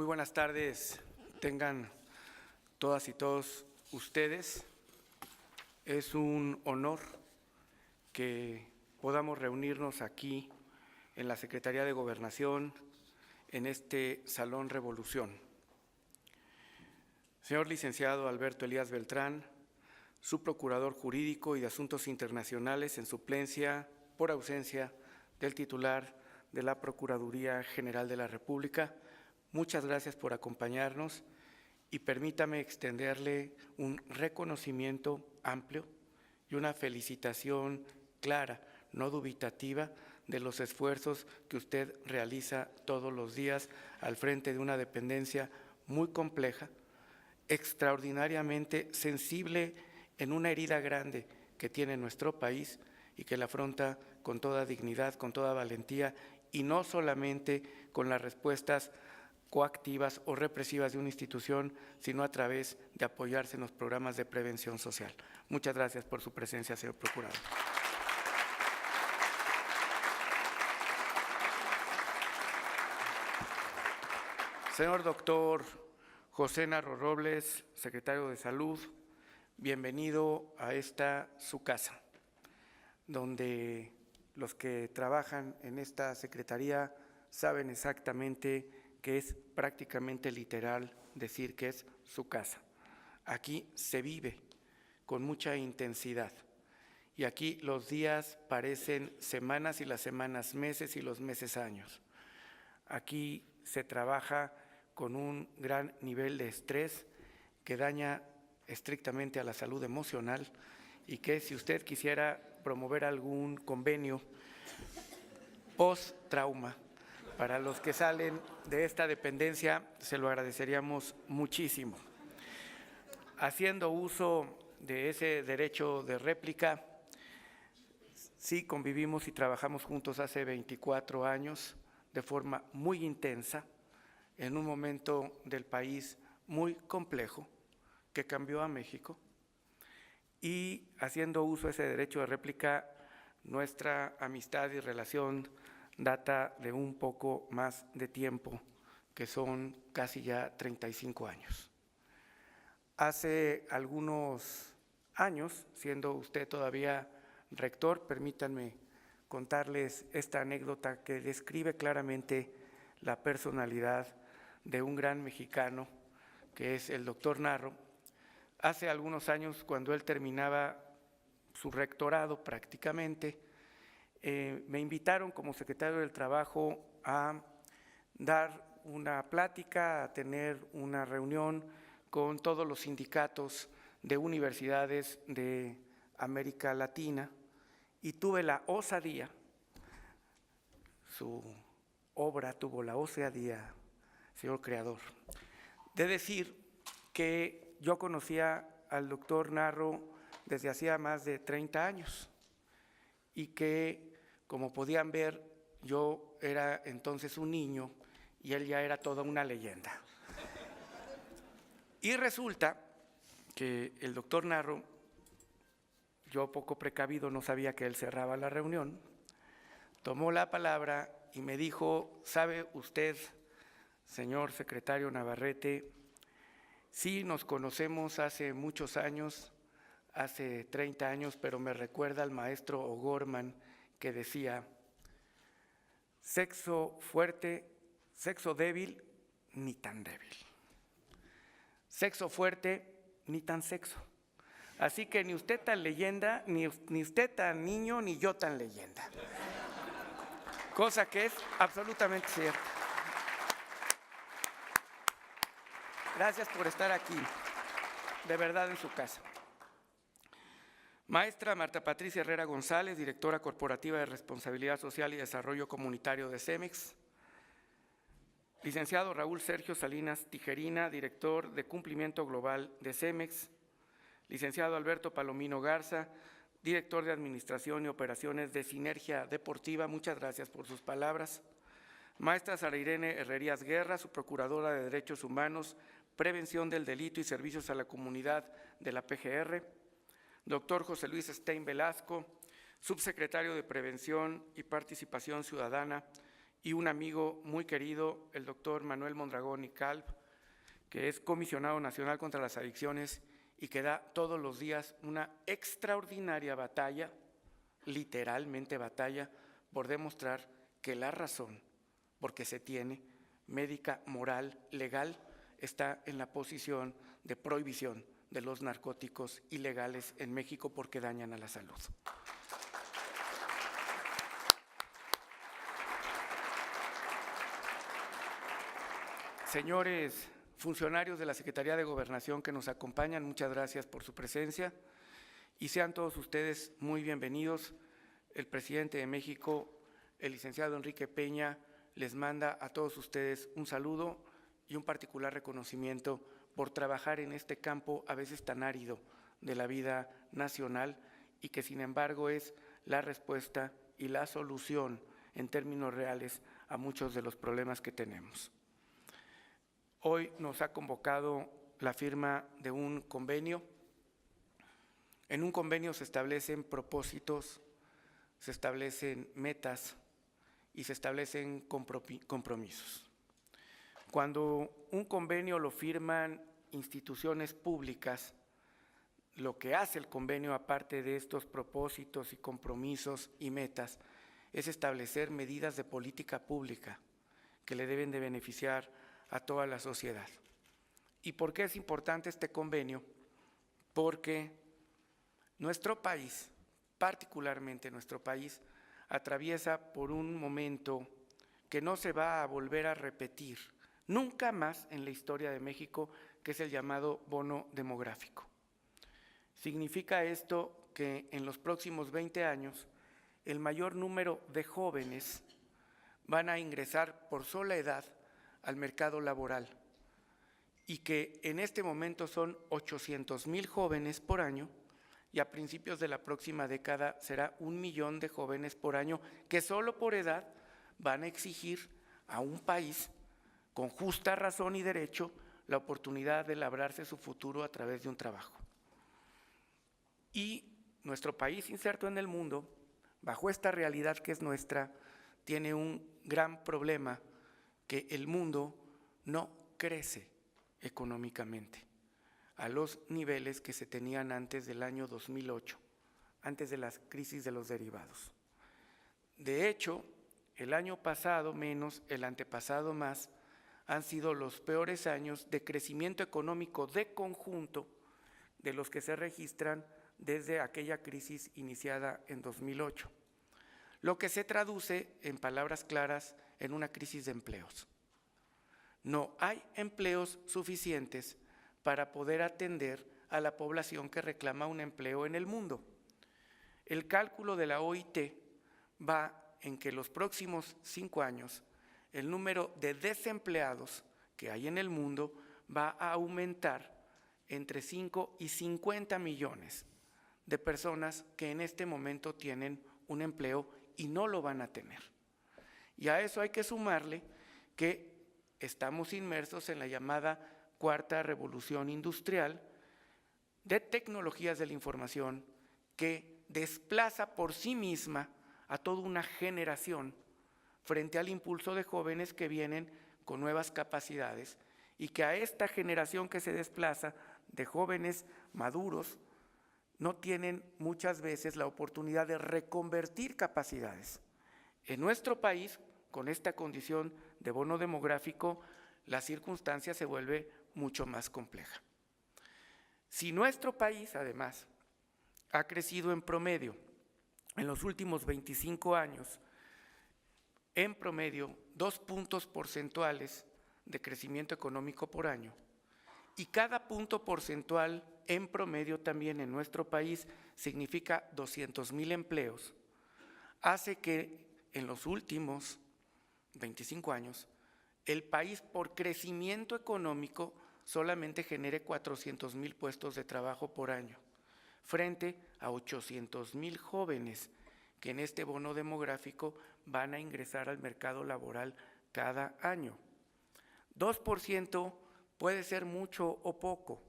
Muy buenas tardes, tengan todas y todos ustedes. Es un honor que podamos reunirnos aquí en la Secretaría de Gobernación, en este Salón Revolución. Señor licenciado Alberto Elías Beltrán, su procurador jurídico y de Asuntos Internacionales en suplencia por ausencia del titular de la Procuraduría General de la República, muchas gracias por acompañarnos y permítame extenderle un reconocimiento amplio y una felicitación clara, no dubitativa, de los esfuerzos que usted realiza todos los días al frente de una dependencia muy compleja, extraordinariamente sensible en una herida grande que tiene nuestro país y que la afronta con toda dignidad, con toda valentía y no solamente con las respuestas coactivas o represivas de una institución, sino a través de apoyarse en los programas de prevención social. Muchas gracias por su presencia, señor procurador. Señor doctor José Narro Robles, secretario de Salud, bienvenido a esta su casa, donde los que trabajan en esta secretaría saben exactamente que es prácticamente literal decir que es su casa. Aquí se vive con mucha intensidad y aquí los días parecen semanas y las semanas meses y los meses años. Aquí se trabaja con un gran nivel de estrés que daña estrictamente a la salud emocional y que si usted quisiera promover algún convenio post-trauma para los que salen de esta dependencia, se lo agradeceríamos muchísimo. Haciendo uso de ese derecho de réplica, sí convivimos y trabajamos juntos hace 24 años de forma muy intensa, en un momento del país muy complejo que cambió a México, y haciendo uso de ese derecho de réplica, nuestra amistad y relación data de un poco más de tiempo, que son casi ya 35 años. Hace algunos años, siendo usted todavía rector, permítanme contarles esta anécdota que describe claramente la personalidad de un gran mexicano, que es el doctor Narro. Hace algunos años, cuando él terminaba su rectorado prácticamente, me invitaron como secretario del Trabajo a dar una plática, a tener una reunión con todos los sindicatos de universidades de América Latina, y tuve la osadía, su obra tuvo la osadía, señor creador, de decir que yo conocía al doctor Narro desde hacía más de 30 años y que, como podían ver, yo era entonces un niño y él ya era toda una leyenda. Y resulta que el doctor Narro, yo poco precavido, no sabía que él cerraba la reunión, tomó la palabra y me dijo: ¿sabe usted, señor secretario Navarrete, sí nos conocemos hace muchos años, hace 30 años, pero me recuerda al maestro O'Gorman que decía: sexo fuerte, sexo débil, ni tan débil. Sexo fuerte, ni tan sexo. Así que ni usted tan leyenda, ni usted tan niño, ni yo tan leyenda. Cosa que es absolutamente cierta. Gracias por estar aquí, de verdad en su casa. Maestra Marta Patricia Herrera González, directora corporativa de Responsabilidad Social y Desarrollo Comunitario de CEMEX. Licenciado Raúl Sergio Salinas Tijerina, director de Cumplimiento Global de CEMEX. Licenciado Alberto Palomino Garza, director de Administración y Operaciones de Sinergia Deportiva. Muchas gracias por sus palabras. Maestra Sara Irene Herrerías Guerra, su procuradora de Derechos Humanos, Prevención del Delito y Servicios a la Comunidad de la PGR. Doctor José Luis Stein Velasco, subsecretario de Prevención y Participación Ciudadana y un amigo muy querido, el doctor Manuel Mondragón y Calv, que es comisionado nacional contra las adicciones y que da todos los días una extraordinaria batalla, literalmente batalla, por demostrar que la razón, porque se tiene, médica, moral, legal, está en la posición de prohibición de los narcóticos ilegales en México porque dañan a la salud. Señores funcionarios de la Secretaría de Gobernación que nos acompañan, muchas gracias por su presencia y sean todos ustedes muy bienvenidos. El presidente de México, el licenciado Enrique Peña, les manda a todos ustedes un saludo y un particular reconocimiento por trabajar en este campo a veces tan árido de la vida nacional y que sin embargo es la respuesta y la solución en términos reales a muchos de los problemas que tenemos. Hoy nos ha convocado la firma de un convenio. En un convenio se establecen propósitos, se establecen metas y se establecen compromisos. Cuando un convenio lo firman instituciones públicas, lo que hace el convenio, aparte de estos propósitos y compromisos y metas, es establecer medidas de política pública que le deben de beneficiar a toda la sociedad. ¿Y por qué es importante este convenio? Porque nuestro país, particularmente nuestro país, atraviesa por un momento que no se va a volver a repetir nunca más en la historia de México, que es el llamado bono demográfico. Significa esto que en los próximos 20 años el mayor número de jóvenes van a ingresar por sola edad al mercado laboral y que en este momento son 800,000 jóvenes por año y a principios de la próxima década será 1 millón de jóvenes por año que solo por edad van a exigir a un país con justa razón y derecho la oportunidad de labrarse su futuro a través de un trabajo. Y nuestro país inserto en el mundo, bajo esta realidad que es nuestra, tiene un gran problema, que el mundo no crece económicamente a los niveles que se tenían antes del año 2008, antes de la crisis de los derivados. De hecho, el año pasado menos, el antepasado más, han sido los peores años de crecimiento económico de conjunto de los que se registran desde aquella crisis iniciada en 2008, lo que se traduce, en palabras claras, en una crisis de empleos. No hay empleos suficientes para poder atender a la población que reclama un empleo en el mundo. El cálculo de la OIT va en que los próximos 5 años el número de desempleados que hay en el mundo va a aumentar entre 5 y 50 millones de personas que en este momento tienen un empleo y no lo van a tener. Y a eso hay que sumarle que estamos inmersos en la llamada cuarta revolución industrial de tecnologías de la información que desplaza por sí misma a toda una generación frente al impulso de jóvenes que vienen con nuevas capacidades y que a esta generación que se desplaza de jóvenes maduros no tienen muchas veces la oportunidad de reconvertir capacidades. En nuestro país, con esta condición de bono demográfico, la circunstancia se vuelve mucho más compleja. Si nuestro país, además, ha crecido en promedio en los últimos 25 años, en promedio 2 puntos porcentuales de crecimiento económico por año, y cada punto porcentual en promedio también en nuestro país significa 200,000 empleos, hace que en los últimos 25 años el país por crecimiento económico solamente genere 400,000 puestos de trabajo por año, frente a 800,000 jóvenes que en este bono demográfico van a ingresar al mercado laboral cada año. 2% puede ser mucho o poco.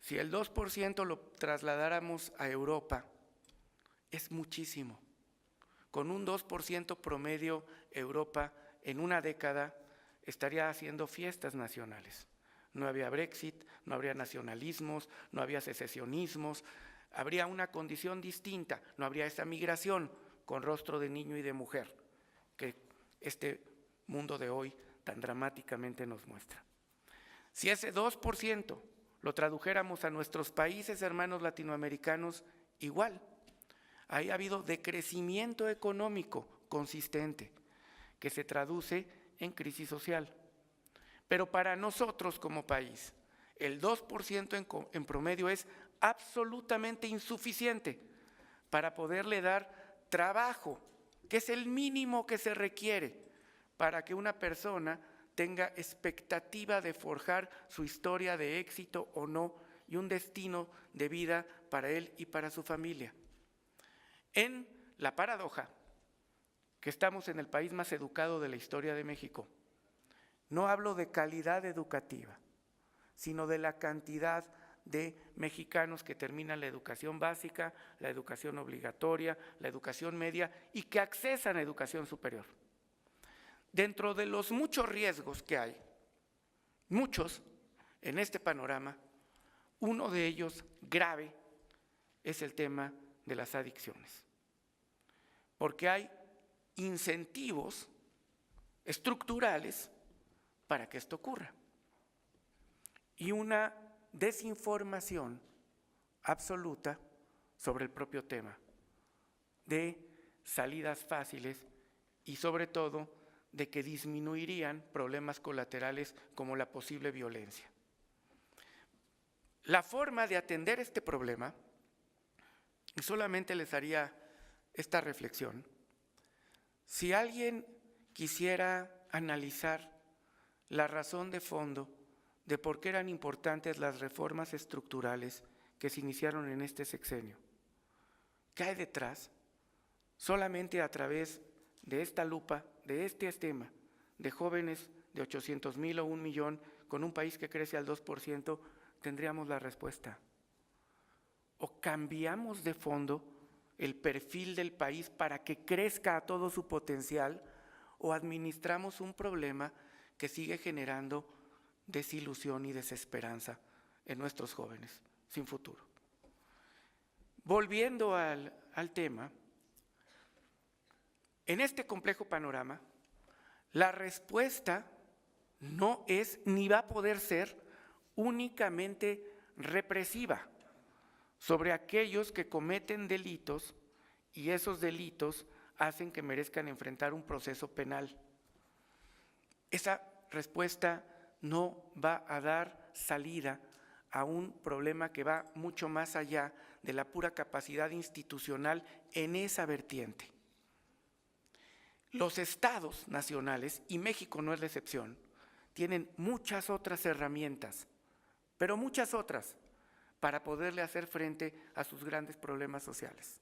Si el 2% lo trasladáramos a Europa, es muchísimo, Con un 2% promedio, Europa en una década estaría haciendo fiestas nacionales. No había Brexit, no habría nacionalismos, no habría secesionismos, habría una condición distinta, no habría esa migración con rostro de niño y de mujer que este mundo de hoy tan dramáticamente nos muestra. Si ese 2% lo tradujéramos a nuestros países hermanos latinoamericanos, igual. Ahí ha habido decrecimiento económico consistente que se traduce en crisis social. Pero para nosotros como país, el 2% en promedio es absolutamente insuficiente para poderle dar trabajo, que es el mínimo que se requiere para que una persona tenga expectativa de forjar su historia de éxito o no y un destino de vida para él y para su familia. En la paradoja que estamos en el país más educado de la historia de México, no hablo de calidad educativa, sino de la cantidad de mexicanos que terminan la educación básica, la educación obligatoria, la educación media y que accesan a educación superior. Dentro de los muchos riesgos que hay, muchos en este panorama, uno de ellos grave es el tema de las adicciones, porque hay incentivos estructurales para que esto ocurra y una desinformación absoluta sobre el propio tema, de salidas fáciles y sobre todo de que disminuirían problemas colaterales como la posible violencia. La forma de atender este problema, y solamente les haría esta reflexión, si alguien quisiera analizar la razón de fondo de por qué eran importantes las reformas estructurales que se iniciaron en este sexenio, ¿qué hay detrás? Solamente a través de esta lupa, de este tema, de jóvenes de 800,000 o 1 millón, con un país que crece al 2%, tendríamos la respuesta. O cambiamos de fondo el perfil del país para que crezca a todo su potencial, o administramos un problema que sigue generando desilusión y desesperanza en nuestros jóvenes sin futuro. Volviendo al tema, en este complejo panorama, la respuesta no es ni va a poder ser únicamente represiva sobre aquellos que cometen delitos y esos delitos hacen que merezcan enfrentar un proceso penal. Esa respuesta no va a dar salida a un problema que va mucho más allá de la pura capacidad institucional en esa vertiente. Los estados nacionales, y México no es la excepción, tienen muchas otras herramientas, pero muchas otras, para poderle hacer frente a sus grandes problemas sociales.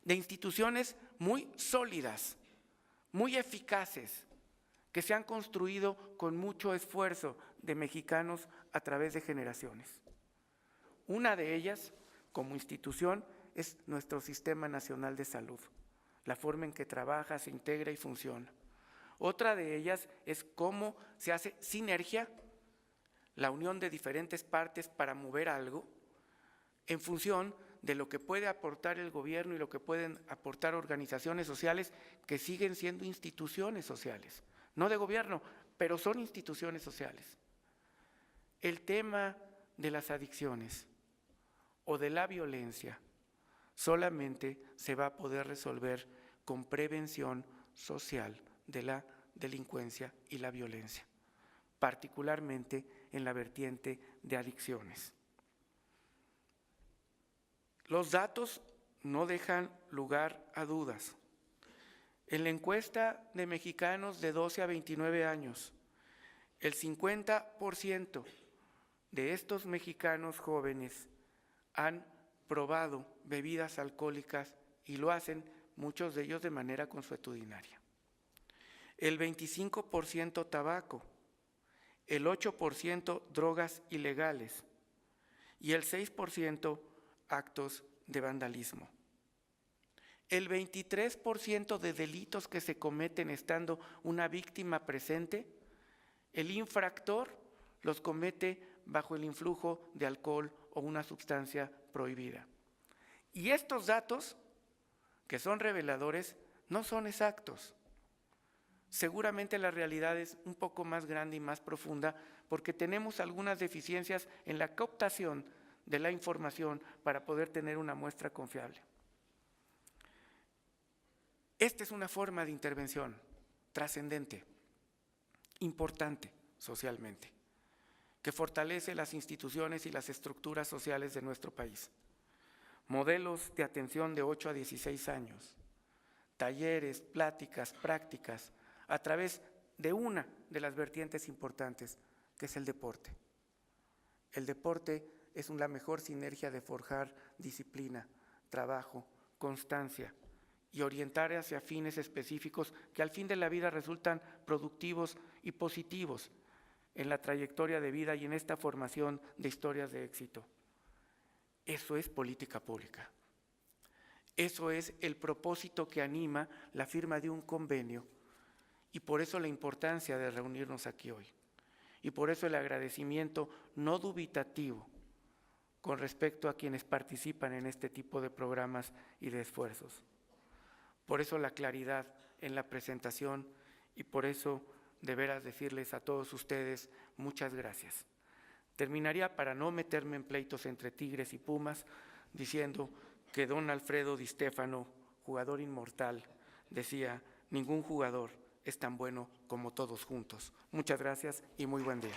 De instituciones muy sólidas, muy eficaces, que se han construido con mucho esfuerzo de mexicanos a través de generaciones. Una de ellas, como institución, es nuestro Sistema Nacional de Salud, la forma en que trabaja, se integra y funciona. Otra de ellas es cómo se hace sinergia, la unión de diferentes partes para mover algo en función de lo que puede aportar el gobierno y lo que pueden aportar organizaciones sociales que siguen siendo instituciones sociales, no de gobierno, pero son instituciones sociales. El tema de las adicciones o de la violencia solamente se va a poder resolver con prevención social de la delincuencia y la violencia, particularmente en la vertiente de adicciones. Los datos no dejan lugar a dudas. En la encuesta de mexicanos de 12 a 29 años, el 50% de estos mexicanos jóvenes han probado bebidas alcohólicas y lo hacen muchos de ellos de manera consuetudinaria. El 25% tabaco, el 8% drogas ilegales y el 6% actos de vandalismo. el 23% de delitos que se cometen estando una víctima presente, el infractor los comete bajo el influjo de alcohol o una sustancia prohibida. Y estos datos, que son reveladores, no son exactos. Seguramente la realidad es un poco más grande y más profunda porque tenemos algunas deficiencias en la captación de la información para poder tener una muestra confiable. Esta es una forma de intervención trascendente, importante socialmente, que fortalece las instituciones y las estructuras sociales de nuestro país. Modelos de atención de 8 a 16 años, talleres, pláticas, prácticas, a través de una de las vertientes importantes, que es el deporte. El deporte es la mejor sinergia de forjar disciplina, trabajo, constancia y orientar hacia fines específicos que al fin de la vida resultan productivos y positivos en la trayectoria de vida y en esta formación de historias de éxito. Eso es política pública. Eso es el propósito que anima la firma de un convenio y por eso la importancia de reunirnos aquí hoy. Y por eso el agradecimiento no dubitativo con respecto a quienes participan en este tipo de programas y de esfuerzos. Por eso la claridad en la presentación y por eso de veras decirles a todos ustedes muchas gracias. Terminaría, para no meterme en pleitos entre Tigres y Pumas, diciendo que don Alfredo Di Stéfano, jugador inmortal, decía: ningún jugador es tan bueno como todos juntos. Muchas gracias y muy buen día.